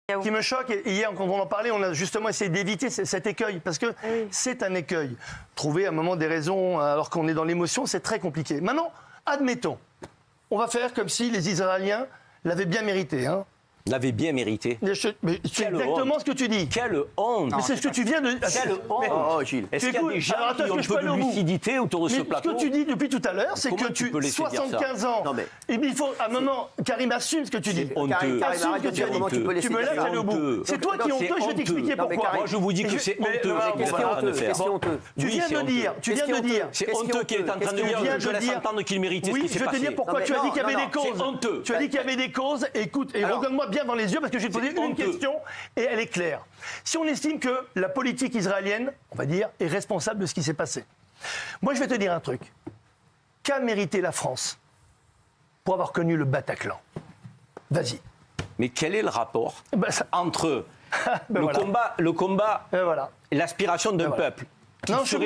Ce qui me choque, et hier quand on en parlait, on a justement essayé d'éviter cet écueil, parce que c'est un écueil. Trouver à un moment des raisons alors qu'on est dans l'émotion, c'est très compliqué. Maintenant, admettons, on va faire comme si les Israéliens l'avaient bien mérité. L'avait bien mérité. Mais c'est exactement ce que tu dis. Quelle honte. Mais c'est ce que tu viens de... Quelle honte. Oh, Gilles. Est-ce qu'il y a des gens qui ont un peu de lucidité autour de ce plateau? Ce que tu dis depuis tout à l'heure, c'est que tu... 75 ans. Non, mais... Et il faut, à un moment, Karim, assume ce que tu dis. Honteux. Assume ce que tu as dit. Tu me laisses aller au bout. C'est toi qui es honteux, je vais t'expliquer pourquoi. Moi, je vous dis que c'est honteux ce qu'il est en train de faire. Tu viens de dire... C'est honteux qu'il est en train de dire. Je laisse entendre qu'il méritait ce qui s'est passé. Oui, je vais te dire pourquoi tu as dit qu'il y avait des causes. C'est honteux. Tu as dit qu'il y avait des causes. Écoute, et regarde-moi bien dans les yeux, parce que je vais te poser une question. Et elle est claire. Si on estime que la politique israélienne, on va dire, est responsable de ce qui s'est passé, moi je vais te dire un truc. Qu'a mérité la France pour avoir connu le Bataclan? Vas-y. Mais quel est le rapport entre le combat et l'aspiration d'un peuple? Non, tu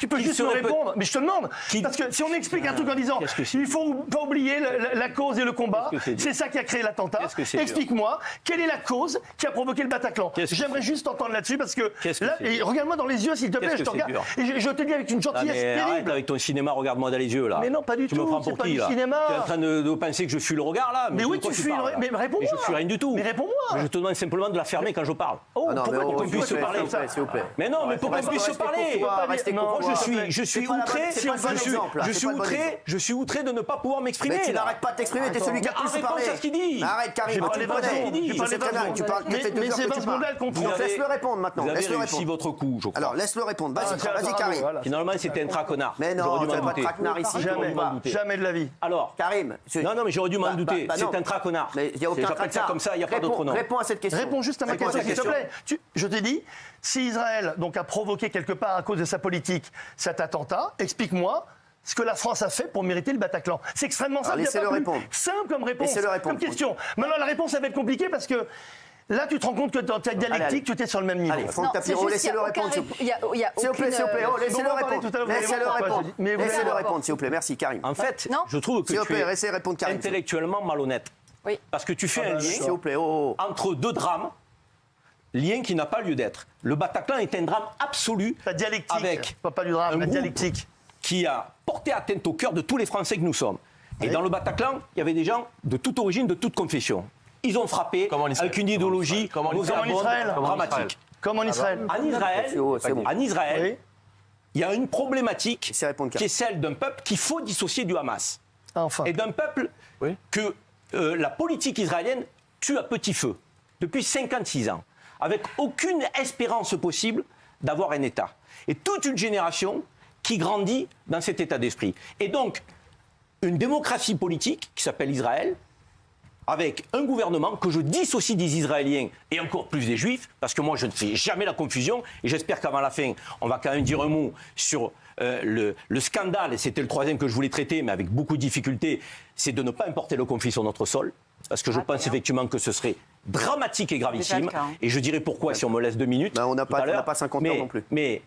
peux juste me répondre, mais je te demande. Parce que si on explique un truc en disant il ne faut pas oublier la cause et le combat, c'est ça qui a créé l'attentat. Explique-moi, quelle est la cause qui a provoqué le Bataclan? J'aimerais juste t'entendre là-dessus parce que là, regarde-moi dans les yeux s'il te plaît, je te regarde. Et je te dis avec une gentillesse terrible. Arrête avec ton cinéma, regarde-moi dans les yeux là. Mais non, pas du tout. Tu me prends pour qui là? Tu es en train de penser que je suis le regard là? Mais oui, tu suis le regard. Mais réponds-moi. Je suis rien du tout. Mais réponds-moi. Je te demande simplement de la fermer quand je parle. Pourquoi qu'on puisse se parler? Mais non, mais pourquoi qu'on puisse se parler? Je suis outré de ne pas pouvoir m'exprimer. Mais tu n'arrêtes pas de t'exprimer, t'es celui qui a plus parlé. Réponds à ce qu'il dit. Arrête, Karim, mais c'est pas ce qu'on comprend. Laisse-le répondre maintenant. Vous avez réussi votre coup, je crois. Alors, laisse-le répondre. Vas-y, Karim. Finalement, c'était un traquenard. Mais non, tu n'as pas de traquenard ici. Jamais de la vie. Alors, Karim. Non, mais j'aurais dû m'en douter. C'est un traquenard. Mais il n'y a aucun traquenard. J'appelle ça comme ça, il n'y a pas d'autre nom. Réponds à cette question. Réponds juste à ma question, s'il te plaît. Je t'ai dit, si Israël donc, a provoqué quelque part à cause de sa politique cet attentat, explique-moi ce que la France a fait pour mériter le Bataclan. C'est extrêmement simple. Laissez-le répondre. Simple comme réponse, comme question. Maintenant, la réponse, ça va être compliquée parce que là, tu te rends compte que dans ta dialectique, tu étais sur le même niveau. Allez, Franck Tapiro, laissez-le répondre. S'il vous plaît, laissez-le répondre. Laissez-le répondre, s'il vous plaît. Merci, Karim. En fait, je trouve que tu es intellectuellement malhonnête. Oui. Parce que tu fais un lien s'il vous plaît, entre deux drames, lien qui n'a pas lieu d'être. Le Bataclan est un drame absolu. La dialectique, avec pas du drame, la dialectique. Qui a porté atteinte au cœur de tous les Français que nous sommes. Et dans le Bataclan, il y avait des gens de toute origine, de toute confession. Ils ont frappé avec une idéologie dramatique. Comme en Israël. En Israël, il y a une problématique qui est celle d'un peuple qu'il faut dissocier du Hamas. Enfin. Et d'un peuple que la politique israélienne tue à petit feu depuis 56 ans, avec aucune espérance possible d'avoir un État. Et toute une génération qui grandit dans cet état d'esprit. Et donc, une démocratie politique qui s'appelle Israël, avec un gouvernement que je dissocie des Israéliens et encore plus des Juifs, parce que moi je ne fais jamais la confusion, et j'espère qu'avant la fin, on va quand même dire un mot sur le scandale, et c'était le troisième que je voulais traiter, mais avec beaucoup de difficultés, c'est de ne pas importer le conflit sur notre sol, parce que je pense effectivement que ce serait dramatique et gravissime, et je dirai pourquoi si on me laisse 2 minutes. On n'a pas 50 ans non plus. Mais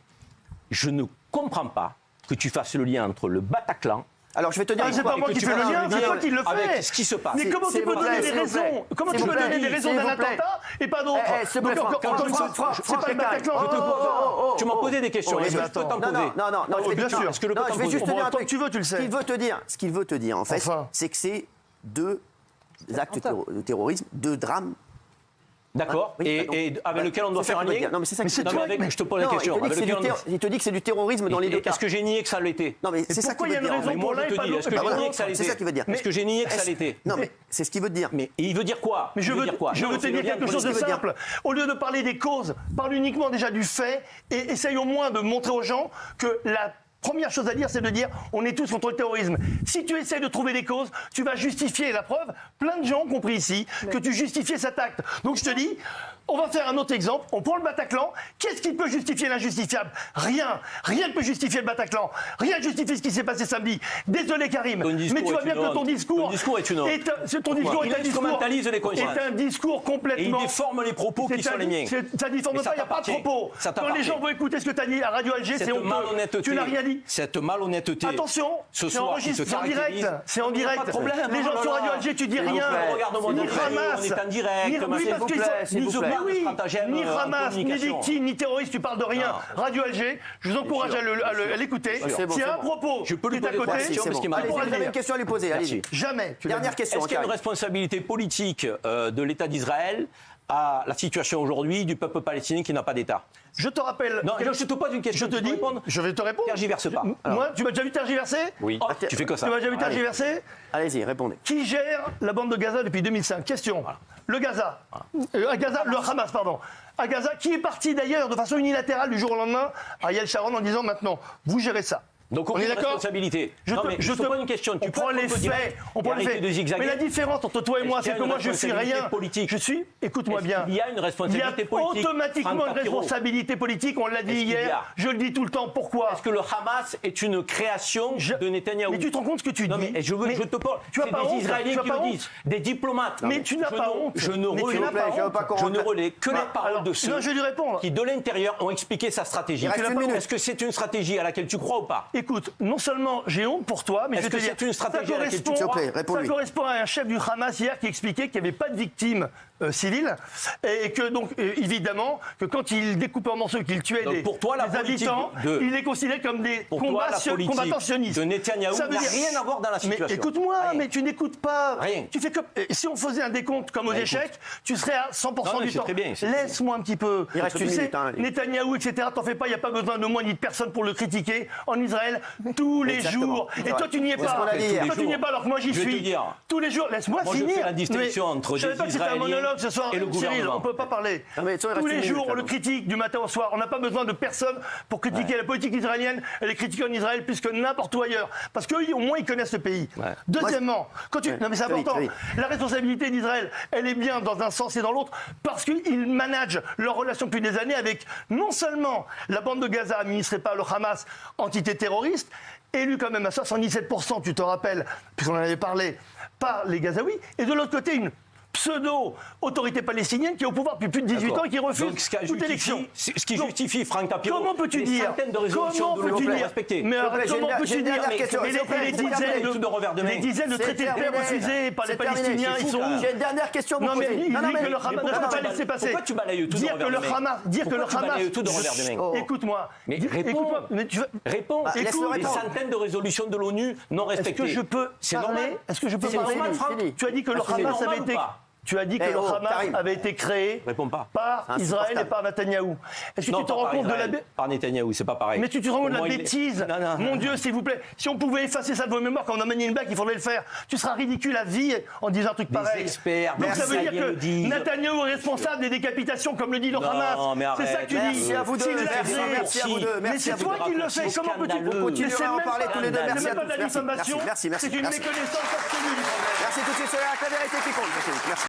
je ne comprends pas que tu fasses le lien entre le Bataclan. Alors je vais te dire, c'est pas moi qui fais le lien, c'est toi qui le fais. Avec ce qui se passe. Mais comment tu peux donner des raisons? Comment tu peux donner des raisons d'un attentat et pas d'autres? Encore une fois, c'est pas le Bataclan. Tu m'as posé des questions. Est-ce que je peux t'en poser? Non, bien sûr. Je vais juste te dire un truc. Tu veux, tu le sais. Ce qu'il veut te dire, en fait, c'est que c'est 2 actes de terrorisme, 2 drames. D'accord. Et avec lequel on doit faire un lien. Non, mais c'est ça. Je te pose la question. Il te dit que c'est du terrorisme dans les 2 cas. Est-ce que j'ai nié que ça l'était? Non, mais c'est ça qu'il veut dire. Moi, je te dis, est-ce que j'ai nié que ça l'était? C'est ça qu'il veut dire. Est-ce que j'ai nié que ça l'était? Non, mais c'est ce qu'il veut te dire. Mais il veut dire quoi? Mais je veux te dire quelque chose de simple. Au lieu de parler des causes, parle uniquement déjà du fait et essaye au moins de montrer aux gens que la première chose à dire, c'est de dire on est tous contre le terrorisme. Si tu essaies de trouver des causes, tu vas justifier la preuve. Plein de gens ont compris ici que tu justifiais cet acte. Donc je te dis, on va faire un autre exemple. On prend le Bataclan. Qu'est-ce qui peut justifier l'injustifiable? Rien. Rien ne peut justifier le Bataclan. Rien ne justifie ce qui s'est passé samedi. Désolé Karim, mais tu vois bien que ton discours est une honte. est un discours complètement... Et il déforme les propos qui sont les miens. Ça ne déforme pas, il n'y a pas de propos. Quand les gens vont écouter ce que tu as dit à Radio Alger, c'est honteux. Tu n'as rien dit. aujourd'hui. Cette malhonnêteté. Attention, ce c'est soir, enregistré, qui se c'est en direct. caractérise. C'est en direct. Pas de problème. Les gens sur Radio Alger, tu dis rien. Regarde-moi Ni on Hamas, est en direct. ni Hamas, ni victime, ni terroriste, tu parles de rien. Radio Alger, je vous encourage à l'écouter. S'il y a un propos qui est à côté, allez, vous avez une question à lui poser, allez-y. Jamais. Dernière question. Est-ce qu'il y a une responsabilité politique de l'État d'Israël à la situation aujourd'hui du peuple palestinien qui n'a pas d'État? Je te rappelle. Non, je te pose une question. Je te dis. Je vais te répondre. Tergiverse pas. Moi, tu m'as déjà vu tergiverser? Oui. Tu fais que ça. Tu m'as déjà vu tergiverser? Allez-y, répondez. Qui gère la bande de Gaza depuis 2005? Question. Le Gaza. Le Hamas, pardon. À Gaza, qui est parti d'ailleurs de façon unilatérale du jour au lendemain à Ariel Sharon en disant maintenant, vous gérez ça. Donc on est d'accord. Responsabilité. Je te pose une question. On prend les faits. On prend les faits. Mais la différence entre toi et moi, c'est que moi je suis rien. Politique. Je suis. Écoute-moi bien. Il y a une responsabilité politique. Il y a automatiquement une responsabilité politique. On l'a dit hier. Je le dis tout le temps. Pourquoi? Est-ce que le Hamas est une création de Netanyahou? Mais tu te rends compte ce que tu dis? Non mais je te parle. Tu as pas honte? Des Israéliens qui le disent, des diplomates. Mais tu n'as pas honte. Je ne relais que les paroles de ceux qui de l'intérieur ont expliqué sa stratégie. Est-ce que c'est une stratégie à laquelle tu crois ou pas? Écoute, non seulement j'ai honte pour toi, mais je vais te dire, c'est une stratégie à laquelle tu crois? Ça correspond à un chef du Hamas hier qui expliquait qu'il n'y avait pas de victimes civiles et que donc évidemment que quand il découpait en morceaux, qu'il tuait des habitants, il les considérait comme des combattants sionistes. De Netanyahou n'a rien à voir dans la situation. Mais écoute-moi, mais tu n'écoutes pas. Rien. Tu fais que si on faisait un décompte comme aux échecs, tu serais à 100% du temps. Laisse-moi un petit peu. Il reste une minute. Netanyahou, etc. T'en fais pas, il n'y a pas besoin de moi ni de personne pour le critiquer. En Israël, tous les jours. Et toi, tu n'y es pas. Toi, tu n'y es pas alors que moi, j'y suis. Tous les jours. Laisse-moi finir. Je fais la distinction entre des Israéliens ce soir, et le gouvernement. Cyril, on ne peut pas parler. Tous les jours, on le critique du matin au soir. On n'a pas besoin de personne pour critiquer la politique israélienne. Elle est critiquée en Israël plus que n'importe où ailleurs. Parce qu'eux, au moins, ils connaissent le pays. Deuxièmement, non mais c'est important, la responsabilité d'Israël, elle est bien dans un sens et dans l'autre, parce qu'ils managent leurs relations depuis des années avec non seulement la bande de Gaza, administrée par le Hamas, entité terroriste, élue quand même à 77%, tu te rappelles, puisqu'on en avait parlé, par les Gazaouis, et de l'autre côté, une pseudo-autorité palestinienne qui est au pouvoir depuis plus de 18 ans et qui refuse toute élection. Ce qui justifie, Franck Tapiro, comment peux-tu dire centaines de résolutions de l'ONU respectées. Mais comment peux-tu dire les dizaines de traités de paix refusés par les Palestiniens, ils sont où? J'ai une dernière question pour vous. Non mais il dit que le Hamas ne peut pas laisser passer. Pourquoi tu balayes tout de revers de main? Dire que le Hamas tout de revers de main. Écoute-moi. Mais réponds. Les centaines de résolutions de l'ONU non respectées. Est-ce que je peux parler? Est-ce que je peux parler? Tu as dit que le Hamas avait été... Tu as dit que le Hamas avait été créé par Israël et par Netanyahou. Est-ce que tu te rends compte de la bêtise? Par Netanyahou, c'est pas pareil. Mais tu te rends compte de la bêtise? Mon Dieu, s'il vous plaît. Si on pouvait effacer ça de vos mémoires quand on a mené une blague, il faudrait le faire. Tu seras ridicule à vie en disant un truc pareil. Donc ça veut dire que Netanyahou est responsable des décapitations, comme le dit le Hamas. C'est ça que tu dis. Merci à vous deux. Merci à vous deux. Mais c'est toi qui le fais. Comment peux-tu continuer à en parler tous les deux? Merci à tous. C'est une méconnaissance absolue. Merci toutes et ceux à la vérité qui compte. Merci.